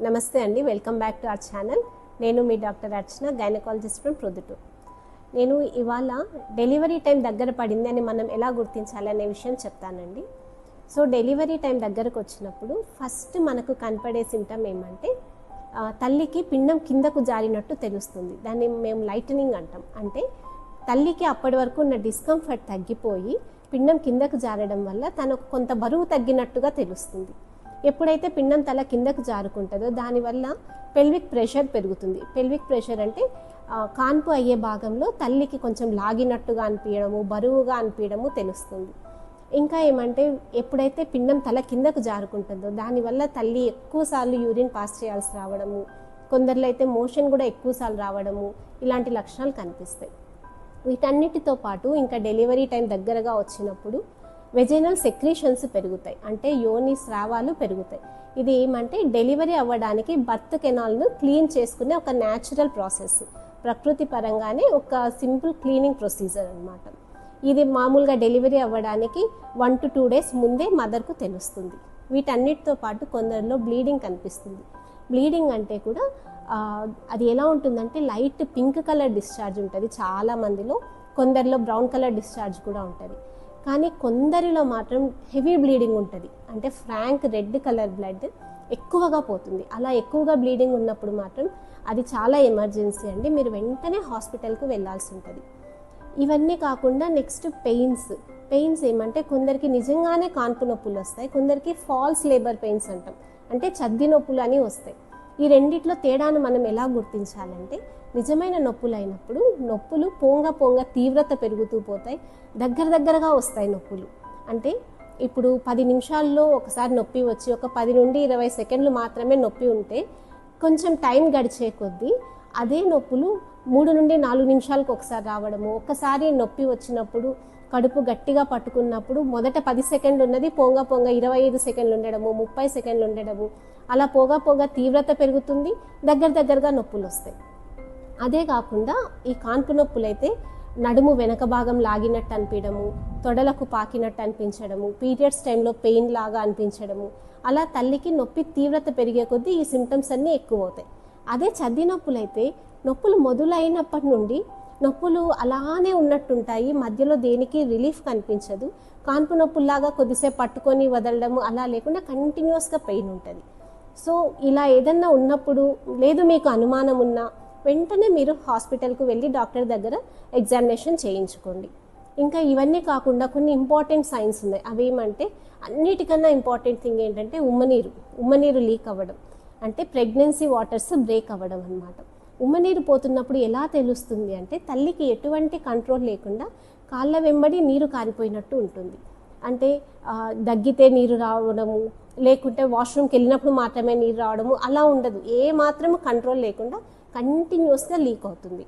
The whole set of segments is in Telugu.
నమస్తే అండి, welcome back to our channel. నేను మీ doctor Archana, gynaecologist from Proddatur. నేను ఇవాళ డెలివరీ టైం దగ్గర పడింది అని మనం ఎలా గుర్తించాలి అనే విషయం చెప్తానండి. సో డెలివరీ టైం దగ్గరకు వచ్చినప్పుడు ఫస్ట్ మనకు కనపడే సింటమ్ ఏమంటే తల్లికి పిండం కిందకు జారినట్టు తెలుస్తుంది. దాన్ని మేము లైటనింగ్ అంటాం. అంటే తల్లికి అప్పటి వరకు ఉన్న డిస్కంఫర్ట్ తగ్గిపోయి పిండం కిందకు జారడం వల్ల తనకు కొంత బరువు తగ్గినట్టుగా తెలుస్తుంది. ఎప్పుడైతే పిండం తల కిందకు జారుకుంటుందో దానివల్ల పెల్విక్ ప్రెషర్ పెరుగుతుంది. పెల్విక్ ప్రెషర్ అంటే కాన్పు అయ్యే భాగంలో తల్లికి కొంచెం లాగినట్టుగా అనిపించడము, బరువుగా అనిపించడము తెలుస్తుంది. ఇంకా ఏమంటే ఎప్పుడైతే పిండం తల కిందకు జారుకుంటుందో దానివల్ల తల్లి ఎక్కువసార్లు యూరిన్ పాస్ చేయాల్సి రావడము, కొందరిలో అయితే మోషన్ కూడా ఎక్కువసార్లు రావడము, ఇలాంటి లక్షణాలు కనిపిస్తాయి. వీటన్నిటితో పాటు ఇంకా డెలివరీ టైం దగ్గరగా వచ్చినప్పుడు వెజైనల్ సెక్రీషన్స్ పెరుగుతాయి, అంటే యోని స్రావాలు పెరుగుతాయి. ఇది ఏమంటే డెలివరీ అవ్వడానికి బర్త్ కెనాల్ను క్లీన్ చేసుకునే ఒక న్యాచురల్ ప్రాసెస్, ప్రకృతి పరంగానే ఒక సింపుల్ క్లీనింగ్ ప్రొసీజర్ అన్నమాట. ఇది మామూలుగా డెలివరీ అవ్వడానికి 1 to 2 days ముందే మదర్కు తెలుస్తుంది. వీటన్నిటితో పాటు కొందరిలో బ్లీడింగ్ కనిపిస్తుంది. బ్లీడింగ్ అంటే కూడా అది ఎలా ఉంటుందంటే లైట్ పింక్ కలర్ డిశ్చార్జ్ ఉంటుంది చాలా మందిలో, కొందరిలో బ్రౌన్ కలర్ డిశ్చార్జ్ కూడా ఉంటుంది. కానీ కొందరిలో మాత్రం హెవీ బ్లీడింగ్ ఉంటుంది, అంటే ఫ్రాంక్ రెడ్ కలర్ బ్లడ్ ఎక్కువగా పోతుంది. అలా ఎక్కువగా బ్లీడింగ్ ఉన్నప్పుడు మాత్రం అది చాలా ఎమర్జెన్సీ అండి, మీరు వెంటనే హాస్పిటల్కు వెళ్ళాల్సి ఉంటుంది. ఇవన్నీ కాకుండా నెక్స్ట్ పెయిన్స్ ఏమంటే కొందరికి నిజంగానే కాన్పు నొప్పులు వస్తాయి, కొందరికి ఫాల్స్ లేబర్ పెయిన్స్ అంటాం, అంటే చద్ది నొప్పులు అని వస్తాయి. ఈ రెండిట్లో తేడాను మనం ఎలా గుర్తించాలంటే నిజమైన నొప్పులు అయినప్పుడు నొప్పులు పోంగ తీవ్రత పెరుగుతూ పోతాయి, దగ్గరగా వస్తాయి నొప్పులు. అంటే ఇప్పుడు 10 నిమిషాల్లో ఒకసారి నొప్పి వచ్చి ఒక 10 నుండి 20 సెకండ్లు మాత్రమే నొప్పి ఉంటే కొంచెం టైం గడిచే కొద్దీ అదే నొప్పులు 3 నుండి 4 నిమిషాలకు ఒకసారి రావడము, ఒకసారి నొప్పి వచ్చినప్పుడు కడుపు గట్టిగా పట్టుకున్నప్పుడు మొదట 10 సెకండ్లు ఉన్నది పోంగ 25 సెకండ్లు ఉండడము, 30 సెకండ్లు ఉండడము, అలా పోగా తీవ్రత పెరుగుతుంది, దగ్గరగా నొప్పులు వస్తాయి. అదే కాకుండా ఈ కాన్పు నొప్పులైతే నడుము వెనక భాగం లాగినట్టు అనిపించడము, తొడలకు పాకినట్టు అనిపించడము, పీరియడ్స్ టైంలో పెయిన్ లాగా అనిపించడము, అలా తల్లికి నొప్పి తీవ్రత పెరిగే కొద్దీ ఈ సిమ్టమ్స్ అన్నీ ఎక్కువ అవుతాయి. అదే చద్ది నొప్పులైతే నొప్పులు మొదలైనప్పటి నుండి నొప్పులు అలానే ఉన్నట్టుంటాయి, మధ్యలో దేనికి రిలీఫ్ కనిపించదు. కాన్పు నొప్పుల్లాగా కొద్దిసేపు పట్టుకొని వదలడము అలా లేకుండా కంటిన్యూస్గా పెయిన్ ఉంటుంది. సో ఇలా ఏదన్నా ఉన్నప్పుడు లేదు మీకు అనుమానం ఉన్నా వెంటనే మీరు హాస్పిటల్కు వెళ్ళి డాక్టర్ దగ్గర ఎగ్జామినేషన్ చేయించుకోండి. ఇంకా ఇవన్నీ కాకుండా కొన్ని ఇంపార్టెంట్ సైన్స్ ఉన్నాయి. అవేమంటే అన్నిటికన్నా ఇంపార్టెంట్ థింగ్ ఏంటంటే ఉమ్మనీరు లీక్ అవ్వడం, అంటే ప్రెగ్నెన్సీ వాటర్స్ బ్రేక్ అవ్వడం అన్నమాట. ఉమ్మనీరు పోతున్నప్పుడు ఎలా తెలుస్తుంది అంటే తల్లికి ఎటువంటి కంట్రోల్ లేకుండా కాళ్ళ వెంబడి నీరు కారిపోయినట్టు ఉంటుంది. అంటే దగ్గితే నీరు రావడము, లేకుంటే వాష్రూమ్కి వెళ్ళినప్పుడు మాత్రమే నీరు రావడము అలా ఉండదు, ఏ మాత్రము కంట్రోల్ లేకుండా కంటిన్యూస్గా లీక్ అవుతుంది.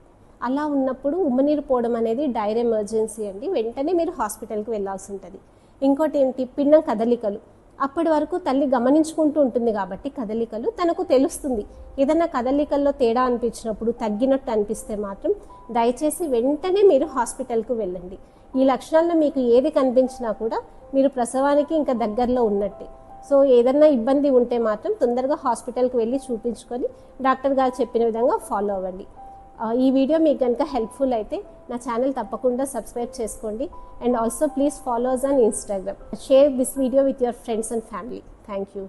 అలా ఉన్నప్పుడు ఉమ్మనీరు పోవడం అనేది డైర్ ఎమర్జెన్సీ అండి, వెంటనే మీరు హాస్పిటల్కి వెళ్ళాల్సి ఉంటుంది. ఇంకోటి ఏంటి, పిండం కదలికలు. అప్పటి వరకు తల్లి గమనించుకుంటూ ఉంటుంది కాబట్టి కదలికలు తనకు తెలుస్తుంది. ఏదైనా కదలికల్లో తేడా అనిపించినప్పుడు, తగ్గినట్టు అనిపిస్తే మాత్రం దయచేసి వెంటనే మీరు హాస్పిటల్కు వెళ్ళండి. ఈ లక్షణాల్లో మీకు ఏది కనిపించినా కూడా మీరు ప్రసవానికి ఇంకా దగ్గరలో ఉన్నట్టే. సో ఏదన్నా ఇబ్బంది ఉంటే మాత్రం తొందరగా హాస్పిటల్కి వెళ్ళి చూపించుకొని డాక్టర్ గారు చెప్పిన విధంగా ఫాలో అవ్వండి. ఈ వీడియో మీకు కనుక హెల్ప్ఫుల్ అయితే నా ఛానల్ తప్పకుండా సబ్స్క్రైబ్ చేసుకోండి. And also please follow us on Instagram. Share this video with your friends and family. Thank you.